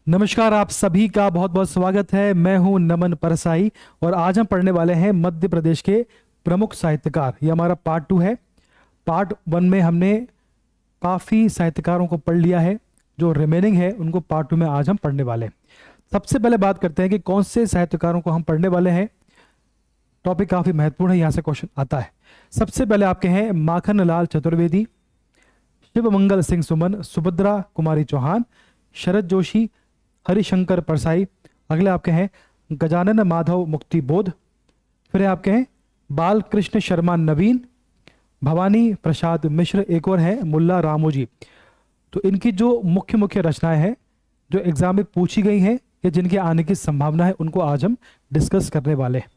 नमस्कार, आप सभी का बहुत बहुत स्वागत है। मैं हूं नमन परसाई और आज हम पढ़ने वाले हैं मध्य प्रदेश के प्रमुख साहित्यकार। ये हमारा पार्ट 2 है। पार्ट 1 में हमने काफ़ी साहित्यकारों को पढ़ लिया है। जो रिमेनिंग है उनको पार्ट 2 में आज हम पढ़ने वाले हैं। सबसे पहले बात करते हैं कि कौन से साहित्यकारों को हम पढ़ने वाले हैं। टॉपिक काफ़ी महत्वपूर्ण है, यहाँ से क्वेश्चन आता है। सबसे पहले आपके हैं माखन लाल चतुर्वेदी, शिव मंगल सिंह सुमन, सुभद्रा कुमारी चौहान, शरद जोशी, हरिशंकर परसाई। अगले आपके हैं गजानन माधव मुक्ति बोध। फिर आपके हैं बाल कृष्ण शर्मा नवीन, भवानी प्रसाद मिश्र, एक और है मुल्ला रामोजी। तो इनकी जो मुख्य मुख्य रचनाएं हैं जो एग्जाम में पूछी गई हैं या जिनके आने की संभावना है, उनको आज हम डिस्कस करने वाले हैं।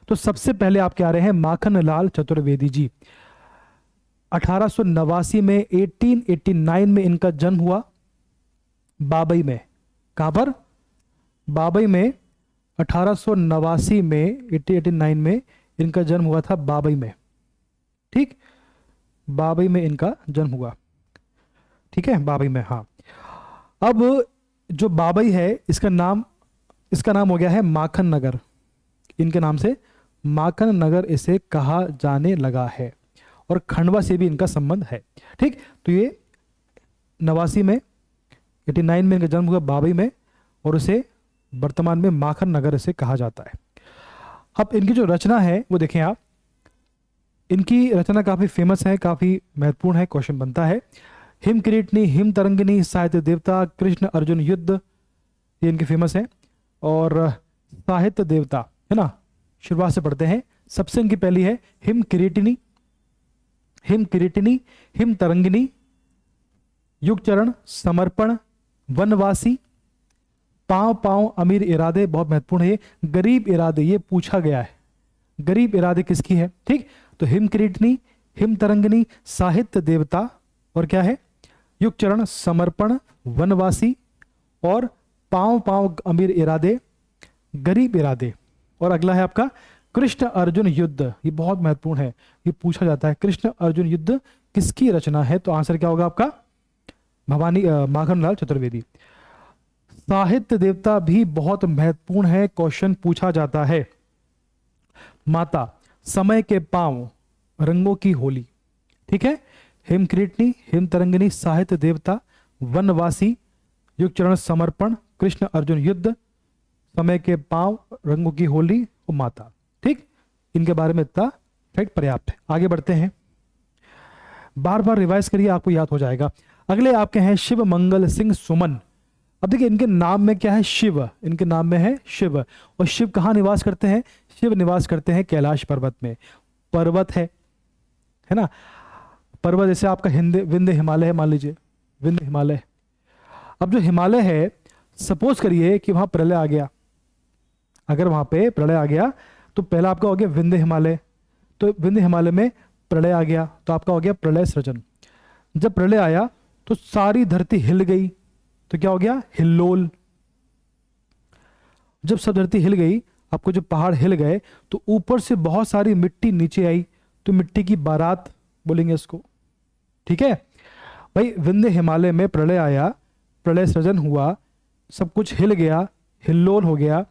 तो सबसे पहले आपके आ रहे हैं माखन लाल चतुर्वेदी जी। 1889 में 1889 में इनका जन्म हुआ बाबई में। कहां पर? बाबई में। 1889 में 1889 में इनका जन्म हुआ था बाबई में। ठीक, बाबई में इनका जन्म हुआ। ठीक है, बाबई में। हाँ, अब जो बाबई है इसका नाम हो गया है माखन नगर। इनके नाम से माखन नगर इसे कहा जाने लगा है और खंडवा से भी इनका संबंध है। ठीक, तो ये 89 में 89 में इनका जन्म हुआ बाबई में और उसे वर्तमान में माखन नगर इसे कहा जाता है। अब इनकी जो रचना है वो देखें आप। इनकी रचना काफ़ी फेमस है, काफ़ी महत्वपूर्ण है। क्वेश्चन बनता है हिम किरीटनी, हिम तरंगिनी, साहित्य देवता, कृष्ण अर्जुन युद्ध, ये इनके फेमस है। और साहित्य देवता है ना, शुरुआत से पढ़ते हैं। सबसे इनकी पहली है हिम किरीटिनी, हिम किरीटिनी, हिम तरंगिनी, युग चरण, समर्पण, वनवासी, पांव पांव अमीर इरादे, बहुत महत्वपूर्ण है। गरीब इरादे, ये पूछा गया है, गरीब इरादे किसकी है। ठीक, तो हिम किरीटनी, हिम तरंगिनी, साहित्य देवता, और क्या है, युग चरण, समर्पण, वनवासी, और पांव पांव अमीर इरादे, गरीब इरादे। और अगला है आपका कृष्ण अर्जुन युद्ध। ये बहुत महत्वपूर्ण है, ये पूछा जाता है कृष्ण अर्जुन युद्ध किसकी रचना है। तो आंसर क्या होगा आपका? माखन लाल चतुर्वेदी। साहित्य देवता भी बहुत महत्वपूर्ण है, क्वेश्चन पूछा जाता है। माता, समय के पांव, रंगों की होली। ठीक है, हिम किरीटनी, हिम तरंगिनी, साहित्य देवता, वनवासी, युग चरण, समर्पण, कृष्ण अर्जुन युद्ध, समय के पांव, रंगों की होली और माता। ठीक, इनके बारे में इतना फैक्ट पर्याप्त है। आगे बढ़ते हैं, बार बार रिवाइज करिए, आपको याद हो जाएगा। अगले आपके हैं शिव मंगल सिंह सुमन। अब देखिए इनके नाम में क्या है, शिव। इनके नाम में है शिव। और शिव कहाँ निवास करते हैं? शिव निवास करते हैं कैलाश पर्वत में। पर्वत है ना, पर्वत जैसे आपका विंध्य हिमालय है, मान लीजिए विंध्य हिमालय। अब जो हिमालय है, सपोज करिए कि वहां प्रलय आ गया। अगर वहां पे प्रलय आ गया तो पहला आपका हो गया विंध्य हिमालय। तो विंध्य हिमालय में प्रलय आ गया तो आपका हो गया प्रलय सृजन। जब प्रलय आया तो सारी धरती हिल गई, तो क्या हो गया? हिल्लोल। जब सब धरती हिल गई, आपको जो पहाड़ हिल गए, तो ऊपर से बहुत सारी मिट्टी नीचे आई, तो मिट्टी की बारात बोलेंगे इसको। ठीक है भाई, विंध्य हिमालय में प्रलय आया, प्रलय सृजन हुआ, सब कुछ हिल गया, हिल्लोल हो गया।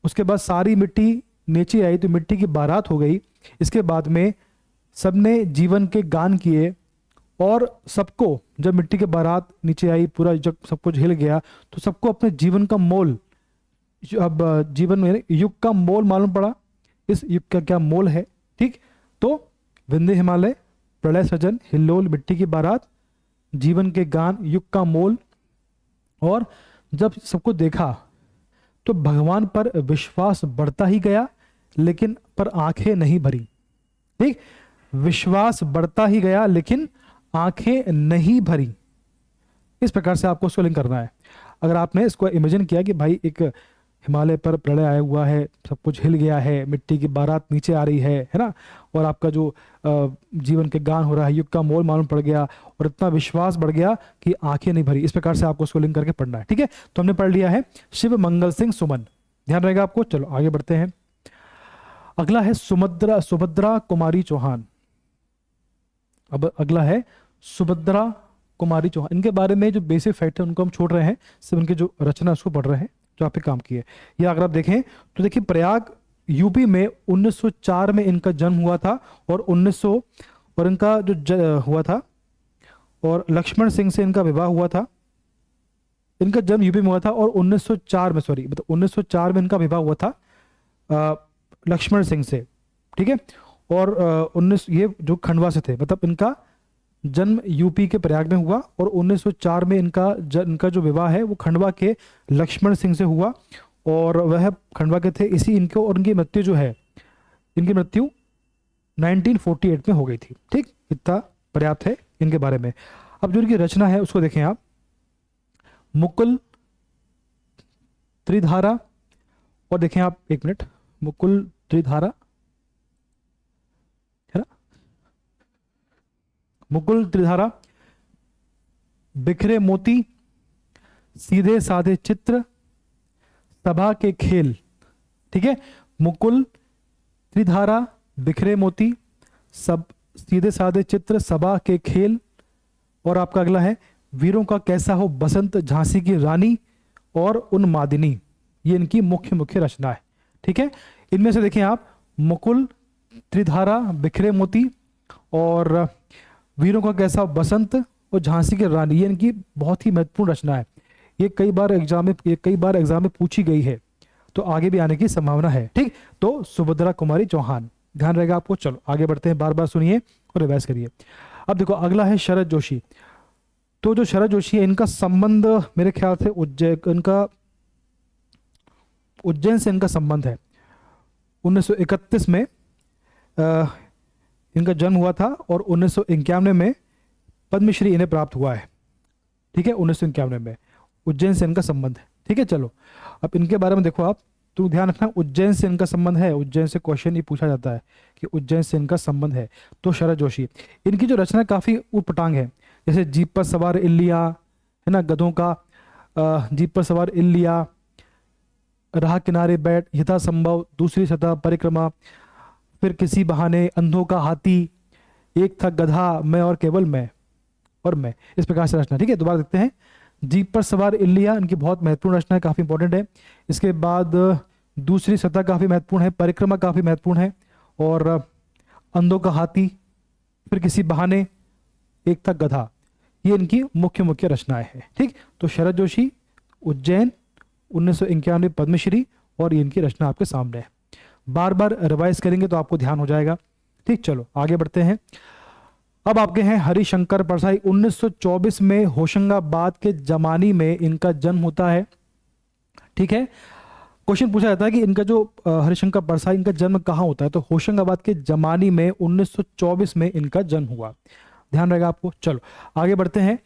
उसके बाद सारी मिट्टी नीचे आई तो मिट्टी की बारात हो गई। इसके बाद में सबने जीवन के गान किए और सबको, जब मिट्टी के बारात नीचे आई, पूरा जब सब कुछ हिल गया, तो सबको अपने जीवन का मोल, अब जीवन में युग का मोल मालूम पड़ा, इस युग का क्या मोल है। ठीक, तो विंध्य हिमालय, प्रलय सृजन, हिल्लोल, मिट्टी की बारात, जीवन के गान, युग का मोल। और जब सबको देखा तो भगवान पर विश्वास बढ़ता ही गया, लेकिन पर आंखें नहीं भरी। ठीक, विश्वास बढ़ता ही गया लेकिन आंखें नहीं भरी। इस प्रकार से आपको उसको लिंक करना है। अगर आपने इसको इमेजिन किया कि भाई एक हिमालय पर प्रलय आया हुआ है, सब कुछ हिल गया है, मिट्टी की बारात नीचे आ रही है ना, और आपका जो जीवन के गान हो रहा है, युग का मोल मालूम पड़ गया और इतना विश्वास बढ़ गया कि आंखें नहीं भरी। इस प्रकार से आपको उसको लिंक करके पढ़ना है। ठीक है, तो हमने पढ़ लिया है शिव मंगल सिंह सुमन, ध्यान रहेगा आपको। चलो आगे बढ़ते हैं। अगला है सुभद्रा कुमारी चौहान। अब अगला है सुभद्रा कुमारी चौहान, इनके बारे में जो बेसिक फैक्ट है उनको हम छोड़ रहे हैं, सिर्फ उनकी जो रचना है उसको पढ़ रहे हैं जो आप पे काम की है। या अगर आप देखें तो देखिए प्रयाग यूपी में 1904 में इनका जन्म हुआ था, और 1900 और इनका जो हुआ था, और लक्ष्मण सिंह से इनका विवाह हुआ था। इनका जन्म यूपी में हुआ था और 1904 में, सॉरी मतलब 1904 में इनका विवाह हुआ था लक्ष्मण सिंह से, ठीक है। और 19 ये जो खंडवा से थे, मतलब इनका जन्म यूपी के प्रयाग में हुआ, और 1904 में इनका जो विवाह है वो खंडवा के लक्ष्मण सिंह से हुआ, और वह खंडवा के थे इसी इनको, और इनकी मृत्यु जो है, इनकी मृत्यु 1948 में हो गई थी, ठीक। इतना पर्याप्त है इनके बारे में। अब जो इनकी रचना है उसको देखें आप, मुकुल त्रिधारा, और देखें आप एक मिनट, मुकुल त्रिधारा है ना, मुकुल त्रिधारा, बिखरे मोती, सीधे साधे चित्र, सभा के खेल, ठीक है। मुकुल त्रिधारा, बिखरे मोती, सब सीधे साधे चित्र, सभा के खेल, और आपका अगला है वीरों का कैसा हो बसंत, झांसी की रानी, और उन्मादिनी। ये इनकी मुख्य मुख्य रचना है, ठीक है। इनमें से देखें आप, मुकुल त्रिधारा, बिखरे मोती, और वीरों का कैसा हो बसंत, और झांसी की रानी, ये इनकी बहुत ही महत्वपूर्ण रचना है। ये कई बार एग्जाम में पूछी गई है, तो आगे भी आने की संभावना है, ठीक। तो सुभद्रा कुमारी चौहान, ध्यान रहेगा आपको। चलो आगे बढ़ते हैं, बार बार सुनिए और रिवाइज करिए। अब देखो अगला है शरद जोशी। तो जो शरद जोशी है, इनका संबंध मेरे ख्याल से उज्जैन से इनका संबंध है। 1931 में इनका जन्म हुआ था, और 1951 में पद्मश्री इन्हें प्राप्त हुआ है, ठीक है। 1951 में उज्जैन से इनका संबंध है, ठीक है। चलो अब इनके बारे में देखो आप, तो ध्यान रखना उज्जैन से इनका संबंध है, उज्जैन से क्वेश्चन ही पूछा जाता है कि उज्जैन से इनका संबंध है। तो शरद जोशी, इनकी जो रचना काफी ऊटपटांग है, जैसे जीप पर सवार इल्लिया है ना, गधों का जीप पर सवार इल्लिया, राह किनारे बैठ, यथासंभव, दूसरी सतह परिक्रमा, फिर किसी बहाने, अंधों का हाथी, एक था गधा, मैं और केवल मैं, और मैं, इस प्रकार से रचना, ठीक है। दोबारा देखते हैं, जीप पर सवार इल्लिया इनकी बहुत महत्वपूर्ण रचना है, काफी इंपॉर्टेंट है। इसके बाद दूसरी सतह काफी महत्वपूर्ण है, परिक्रमा काफी महत्वपूर्ण है, और अंधों का हाथी, फिर किसी बहाने, एक था गधा, ये इनकी मुख्य मुख्य रचनाएं हैं, ठीक। तो शरद जोशी, उज्जैन, 1951 पद्मश्री, और ये इनकी रचना आपके सामने है। बार बार रिवाइज करेंगे तो आपको ध्यान हो जाएगा, ठीक। चलो आगे बढ़ते हैं। अब आपके हैं हरिशंकर परसाई। 1924 में होशंगाबाद के जमानी में इनका जन्म होता है, ठीक है। क्वेश्चन पूछा जाता है कि इनका जो हरिशंकर परसाई, इनका जन्म कहाँ होता है, तो होशंगाबाद के जमानी में 1924 में इनका जन्म हुआ, ध्यान रहेगा आपको। चलो आगे बढ़ते हैं।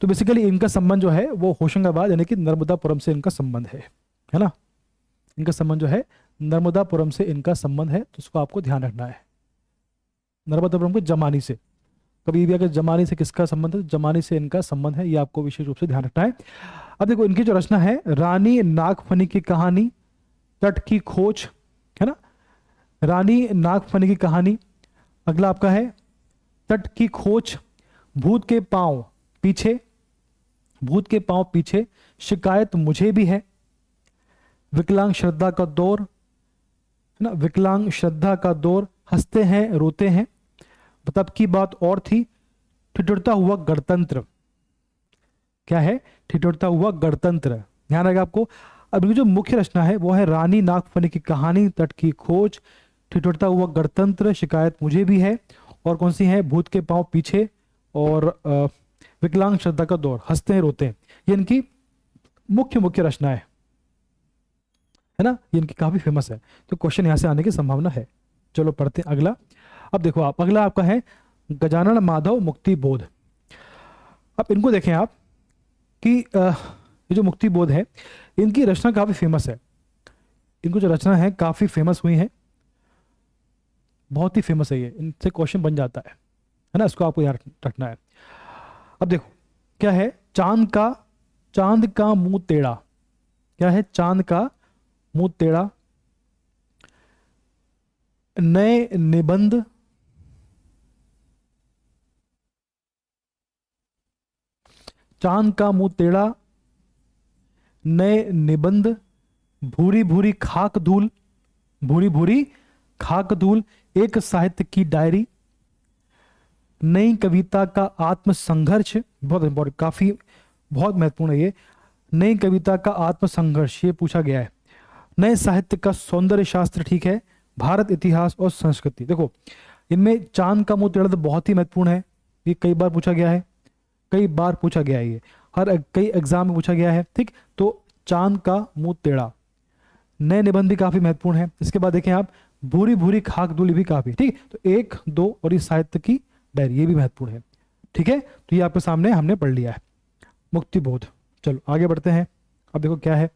तो बेसिकली इनका संबंध जो है वो होशंगाबाद यानी कि नर्मदापुरम से इनका संबंध है ना। इनका संबंध जो है नर्मदापुरम से इनका संबंध है, तो उसको आपको ध्यान रखना है। नर्मदापुरम के जमानी से, कभी भी अगर जमानी से किसका संबंध है, जमानी से इनका संबंध है, ये आपको विशेष रूप से ध्यान रखना है। अब देखो इनकी जो रचना है, रानी नागफनी की कहानी, तट की खोज, है ना, रानी नागफनी की कहानी। अगला आपका है तट की खोज, भूत के पांव पीछे, भूत के पांव पीछे, शिकायत मुझे भी है, विकलांग श्रद्धा का दौर, है ना, विकलांग श्रद्धा का दौर, हंसते हैं रोते हैं, तब की बात और थी, ठिठुरता हुआ गणतंत्र। क्या है, ठिठुरता हुआ गणतंत्र, ध्यान रहेगा आपको। अब इनकी जो मुख्य रचना है वो है रानी नागफनी की कहानी, तट की खोज, ठिठुरता हुआ गणतंत्र, शिकायत मुझे भी है, और कौन सी है, भूत के पांव पीछे, और विकलांग श्रद्धा का दौर, हंसते हैं रोते हैं। ये इनकी मुख्य मुख्य रचना है ना, ये इनकी काफी फेमस है, तो क्वेश्चन यहां से आने की संभावना है। चलो पढ़ते हैं अगला। अब देखो आप, अगला आपका है गजानन माधव मुक्ति बोध। अब इनको देखें आप कि ये जो मुक्ति बोध है, इनकी रचना काफी फेमस है, इनको जो रचना है काफी फेमस हुई है, बहुत ही फेमस है ये, इनसे क्वेश्चन बन जाता है ना, इसको आपको याद रखना है। अब देखो क्या है, चांद का मुंह टेढ़ा, क्या है, चांद का मुंह टेढ़ा, नए निबंध, चांद का मुंह टेढ़ा, नए निबंध, भूरी भूरी खाक धूल, भूरी भूरी खाक धूल, एक साहित्य की डायरी, नई कविता का आत्मसंघर्ष, बहुत इंपॉर्टेंट, काफी बहुत महत्वपूर्ण है ये, नई कविता का आत्मसंघर्ष, ये पूछा गया है। नए साहित्य का सौंदर्य शास्त्र, ठीक है, भारत इतिहास और संस्कृति। देखो इनमें चांद का मुंह टेढ़ा तो बहुत ही महत्वपूर्ण है, ये कई बार पूछा गया है, कई बार पूछा गया है, ये कई एग्जाम में पूछा गया है, ठीक। तो चांद का मुंह टेढ़ा, नए निबंध भी काफी महत्वपूर्ण है। इसके बाद देखें आप, भूरी भूरी खाक धूल भी काफी, ठीक। तो 1, 2 और इस साहित्य की डायरी, ये भी महत्वपूर्ण है, ठीक है। तो ये आपके सामने हमने पढ़ लिया है, मुक्तिबोध। चलो आगे बढ़ते हैं। अब देखो क्या है,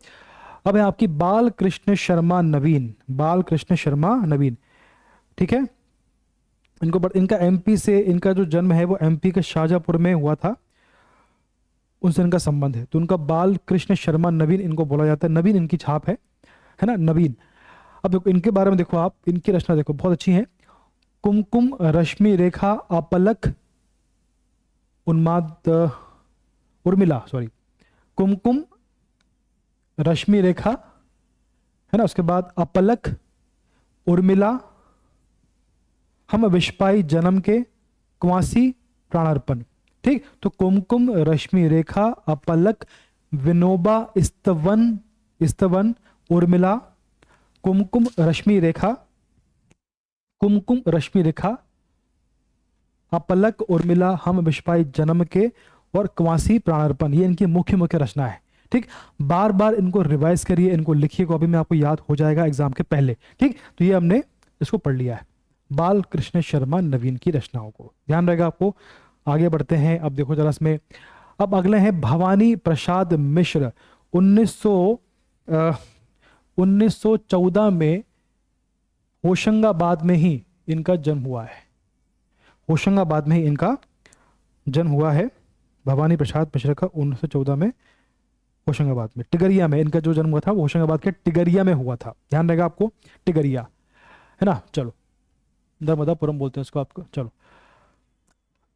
अब है आपकी बाल कृष्ण शर्मा नवीन, बाल कृष्ण शर्मा नवीन, ठीक है। इनका एमपी से, इनका जो जन्म है वो एमपी के शाहजहांपुर में हुआ था, उनसे इनका संबंध है। तो उनका बाल कृष्ण शर्मा नवीन इनको बोला जाता है, नवीन इनकी छाप है ना, नवीन। अब देखो इनके बारे में देखो आप, इनकी रचना देखो बहुत अच्छी है। कुमकुम रश्मि रेखा अपलक उन्माद उर्मिला, सॉरी, कुमकुम रश्मि रेखा है ना, उसके बाद अपलक उर्मिला, हम विश्वाई जन्म के, कुंवासी प्राणार्पण, ठीक। तो कुमकुम रश्मि रेखा अपलक विनोबा स्तवन, स्तवन उर्मिला, कुमकुम रश्मि रेखा, कुमकुम रश्मि रेखा अपलक उर्मिला, हम विश्वाई जन्म के और कुंवासी प्राणार्पण, ये इनकी मुख्य मुख्य रचना है, ठीक। बार बार इनको रिवाइज करिए, इनको लिखिए कॉपी में, आपको याद हो जाएगा एग्जाम के पहले, ठीक। तो ये हमने इसको पढ़ लिया है, बाल कृष्ण शर्मा नवीन की रचनाओं को, ध्यान रहेगा आपको। आगे बढ़ते हैं। अब देखो जरा इसमें, अब अगले हैं भवानी प्रसाद मिश्र। 1914 में होशंगाबाद में ही इनका जन्म हुआ है, होशंगाबाद में ही इनका जन्म हुआ है, भवानी प्रसाद मिश्र का 1914 में होशंगाबाद में, टिगरिया में इनका जो जन्म हुआ था वो होशंगाबाद के टिगरिया में हुआ था, ध्यान रहेगा आपको, टिगरिया है ना। चलो नर्मदापुरम बोलते हैं उसको आपको। चलो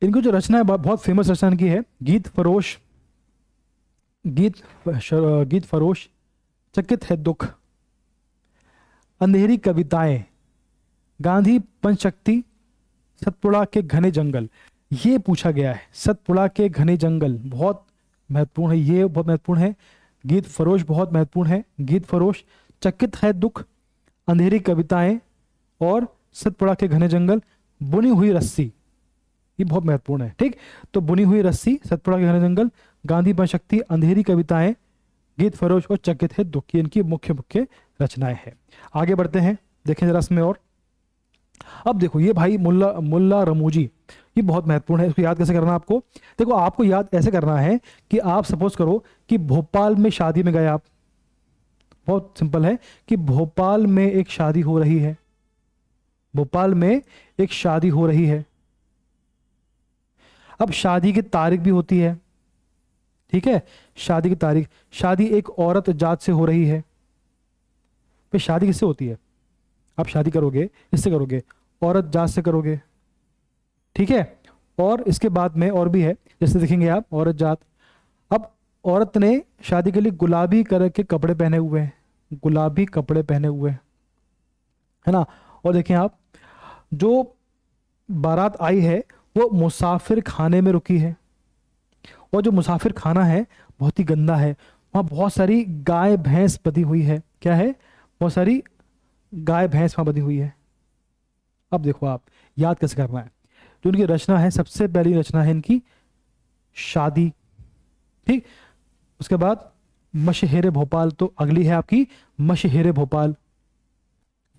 इनको जो रचना है बहुत फेमस रचना इनकी है, गीत फरोश, गीत फरोश, चकित है दुख, अंधेरी कविताएं, गांधी पंचशक्ति, सतपुड़ा के घने जंगल, ये पूछा गया है। सतपुड़ा के घने जंगल बहुत महत्वपूर्ण है, ये बहुत महत्वपूर्ण है। गीत फरोश बहुत महत्वपूर्ण है, गीत फरोश, चकित है दुख, अंधेरी कविताएं और सतपुड़ा के घने जंगल, बुनी हुई रस्सी, ये बहुत महत्वपूर्ण है, ठीक। तो बुनी हुई रस्सी, सतपुड़ा के घने जंगल, गांधी पंचशक्ति, अंधेरी कविताएं, गीत फरोश और चकित है दुख, ये इनकी मुख्य मुख्य रचनाएं हैं। आगे बढ़ते हैं, देखें जरा इसमें और। अब देखो ये भाई मुल्ला रमूजी, ये बहुत महत्वपूर्ण है, इसको याद कैसे करना है आपको। देखो आपको याद ऐसे करना है कि आप सपोज करो कि भोपाल में शादी में गए आप, बहुत सिंपल है कि भोपाल में एक शादी हो रही है, भोपाल में एक शादी हो रही है। अब शादी की तारीख भी होती है, ठीक है, शादी की तारीख, शादी एक औरत जात से हो रही है। फिर शादी किससे होती है, आप शादी करोगे इससे करोगे, औरत जात से करोगे, ठीक है। और इसके बाद में और भी है, जैसे देखेंगे आप, औरत जात। अब औरत ने शादी के लिए गुलाबी कलर के कपड़े पहने हुए हैं, गुलाबी कपड़े पहने हुए है ना। और देखें आप, जो बारात आई है वो मुसाफिर खाने में रुकी है, और जो मुसाफिर खाना है बहुत ही गंदा है, वहाँ बहुत सारी गाय भैंस बधी हुई है। क्या है, बहुत सारी गाय भैंस वहाँ बधी हुई है। अब देखो आप याद कैसे करना है। जो इनकी रचना है, सबसे पहली रचना है इनकी शादी, ठीक। उसके बाद मशहेरे भोपाल, तो अगली है आपकी मशहेरे भोपाल।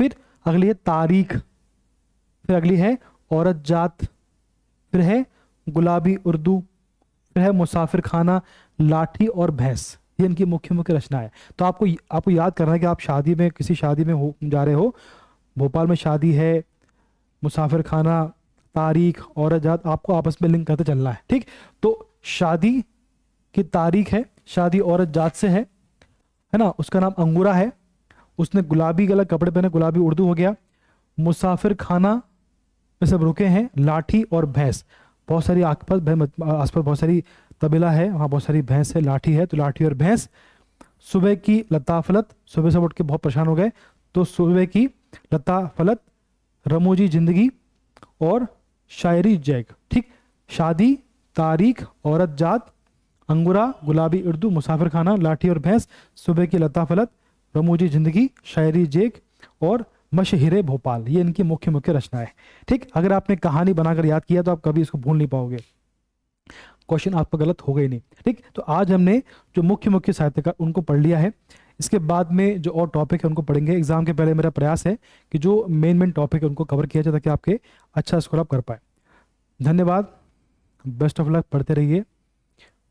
फिर अगली है तारीख, फिर अगली है औरत जात, फिर है गुलाबी उर्दू, फिर है मुसाफिर खाना, लाठी और भैंस, ये इनकी मुख्य मुख्य रचना है। तो आपको याद करना है कि आप शादी में, किसी शादी में जा रहे हो, भोपाल में शादी है, मुसाफिर खाना, तारीख, औरत जात, आपको आपस में लिंक करते चलना है, ठीक। तो शादी की तारीख है, शादी औरत जात से है ना, उसका नाम अंगूरा है, उसने गुलाबी कलर कपड़े पहने, गुलाबी उर्दू हो गया। मुसाफिर खाना में सब रुके हैं, लाठी और भैंस, बहुत सारी आसपास बहुत सारी तबेला है, वहाँ बहुत सारी भैंस है, लाठी है, तो लाठी और भैंस। सुबह की लताफलत, सुबह से उठ के बहुत परेशान हो गए, तो सुबह की लताफलत, रमूजी जिंदगी और शायरी जैग। ठीक, शादी, तारीख, औरत जात, अंगूरा, गुलाबी उर्दू, मुसाफिर खाना, लाठी और भैंस, सुबह की लताफलत, रमूजी जिंदगी, शायरी जेग और मशहिरे भोपाल, ये इनकी मुख्य मुख्य रचनाएं। ठीक, अगर आपने कहानी बनाकर याद किया तो आप कभी इसको भूल नहीं पाओगे, क्वेश्चन आपका गलत होगा ही नहीं। ठीक, तो आज हमने जो मुख्य मुख्य साहित्यकार उनको पढ़ लिया है। इसके बाद में जो और टॉपिक है उनको पढ़ेंगे। एग्जाम के पहले मेरा प्रयास है कि जो मेन टॉपिक है उनको कवर किया जाए ताकि आपके अच्छा स्कोर आप कर पाए। धन्यवाद, बेस्ट ऑफ लक, पढ़ते रहिए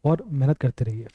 और मेहनत करते रहिए।